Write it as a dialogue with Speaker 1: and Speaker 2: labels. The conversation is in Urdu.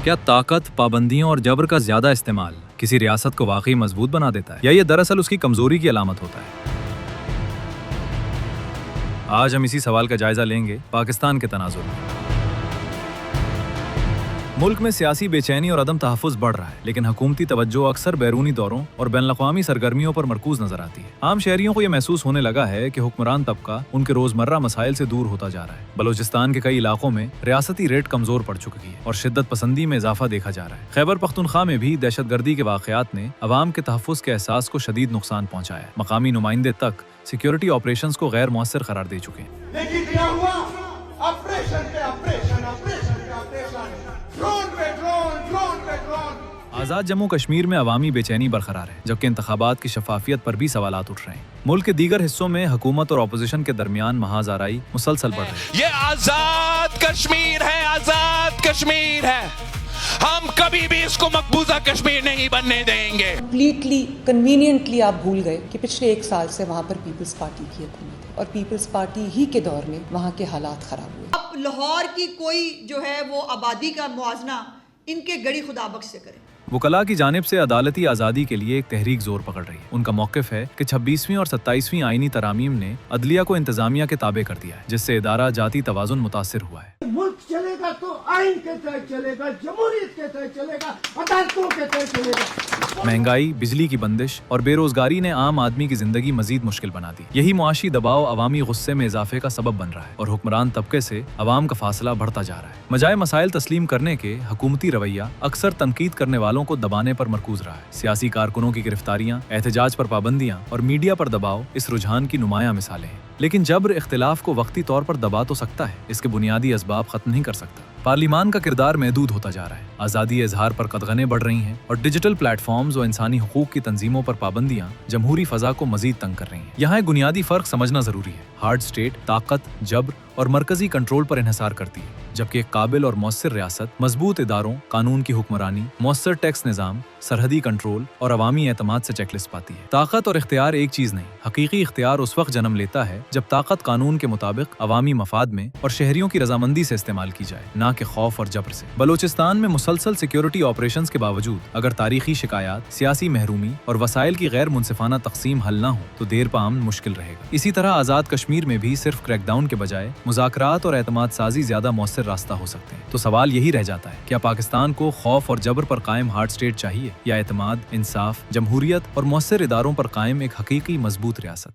Speaker 1: کیا طاقت، پابندیوں اور جبر کا زیادہ استعمال کسی ریاست کو واقعی مضبوط بنا دیتا ہے یا یہ دراصل اس کی کمزوری کی علامت ہوتا ہے؟ آج ہم اسی سوال کا جائزہ لیں گے پاکستان کے تناظر میں۔ ملک میں سیاسی بے چینی اور عدم تحفظ بڑھ رہا ہے، لیکن حکومتی توجہ اکثر بیرونی دوروں اور بین الاقوامی سرگرمیوں پر مرکوز نظر آتی ہے۔ عام شہریوں کو یہ محسوس ہونے لگا ہے کہ حکمران طبقہ ان کے روزمرہ مسائل سے دور ہوتا جا رہا ہے۔ بلوچستان کے کئی علاقوں میں ریاستی ریٹ کمزور پڑ چکی ہے اور شدت پسندی میں اضافہ دیکھا جا رہا ہے۔ خیبر پختونخوا میں بھی دہشت گردی کے واقعات نے عوام کے تحفظ کے احساس کو شدید نقصان پہنچایا ہے۔ مقامی نمائندے تک سیکیورٹی آپریشنز کو غیر مؤثر قرار دے چکے ہیں۔
Speaker 2: لیکن کیا ہوا؟ آپریشن پہ آپریشن، آپریشن پہ آپریشن، ڈرون پہ ڈرون، ڈرون پہ ڈرون۔
Speaker 1: آزاد جموں کشمیر میں عوامی بے چینی برقرار ہے، جبکہ انتخابات کی شفافیت پر بھی سوالات اٹھ رہے ہیں۔ ملک کے دیگر حصوں میں حکومت اور اپوزیشن کے درمیان محاذ آرائی مسلسل بڑھ رہی ہے۔
Speaker 3: یہ آزاد کشمیر ہے، آزاد کشمیر ہے، ہم کبھی بھی اس کو مقبوضہ کشمیر نہیں بننے دیں گے۔
Speaker 4: کمپلیٹلی کنوینئنٹلی آپ بھول گئے کہ پچھلے ایک سال سے وہاں پر پیپلز پارٹی کی حکومت ہے اور پیپلز پارٹی ہی کے دور میں وہاں کے حالات خراب ہوئے۔
Speaker 5: اب لاہور کی کوئی جو ہے وہ آبادی کا موازنہ ان کے گڑی خدا بخش سے کرے۔
Speaker 1: وکلاء کی جانب سے عدالتی آزادی کے لیے ایک تحریک زور پکڑ رہی ہے۔ ان کا موقف ہے کہ 26ویں اور 27ویں آئینی ترامیم نے عدلیہ کو انتظامیہ کے تابع کر دیا ہے، جس سے ادارہ جاتی توازن متاثر ہوا ہے۔
Speaker 2: ملک چلے گا تو آئین کے تحت چلے گا، جمہوریت کے تحت چلے گا، عدالتوں کے تحت چلے گا۔
Speaker 1: مہنگائی، بجلی کی بندش اور بے روزگاری نے عام آدمی کی زندگی مزید مشکل بنا دی۔ یہی معاشی دباؤ عوامی غصے میں اضافے کا سبب بن رہا ہے اور حکمران طبقے سے عوام کا فاصلہ بڑھتا جا رہا ہے۔ بجائے مسائل تسلیم کرنے کے، حکومتی رویہ اکثر تنقید کرنے والوں کو دبانے پر مرکوز رہا ہے۔ سیاسی کارکنوں کی گرفتاریاں، احتجاج پر پابندیاں اور میڈیا پر دباؤ اس رجحان کی نمایاں مثالیں ہیں۔ لیکن جبر اختلاف کو وقتی طور پر دبا تو سکتا ہے، اس کے بنیادی اسباب ختم نہیں کر سکتا۔ پارلیمان کا کردار محدود ہوتا جا رہا ہے، آزادی اظہار پر قدغنیں بڑھ رہی ہیں اور ڈیجیٹل پلیٹ فارمز و انسانی حقوق کی تنظیموں پر پابندیاں جمہوری فضا کو مزید تنگ کر رہی ہیں۔ یہاں ایک بنیادی فرق سمجھنا ضروری ہے۔ ہارڈ اسٹیٹ طاقت، جبر اور مرکزی کنٹرول پر انحصار کرتی ہے، جبکہ ایک قابل اور مؤثر ریاست مضبوط اداروں، قانون کی حکمرانی، مؤثر ٹیکس نظام، سرحدی کنٹرول اور عوامی اعتماد سے چیک لسٹ پاتی ہے۔ طاقت اور اختیار ایک چیز نہیں۔ حقیقی اختیار اس وقت جنم لیتا ہے جب طاقت قانون کے مطابق عوامی مفاد میں اور شہریوں کی رضامندی سے استعمال کی جائے، نہ کہ خوف اور جبر سے۔ بلوچستان میں مسلسل سیکیورٹی آپریشنز کے باوجود اگر تاریخی شکایات، سیاسی محرومی اور وسائل کی غیر منصفانہ تقسیم حل نہ ہو تو دیر پا امن مشکل رہے گا۔ اسی طرح آزاد کشمیر میں بھی صرف کریک ڈاؤن کے بجائے مذاکرات اور اعتماد سازی زیادہ مؤثر راستہ ہو سکتے ہیں۔ تو سوال یہی رہ جاتا ہے، کیا پاکستان کو خوف اور جبر پر قائم ہارڈ اسٹیٹ چاہیے یا اعتماد، انصاف، جمہوریت اور مؤثر اداروں پر قائم ایک حقیقی مضبوط ریاست؟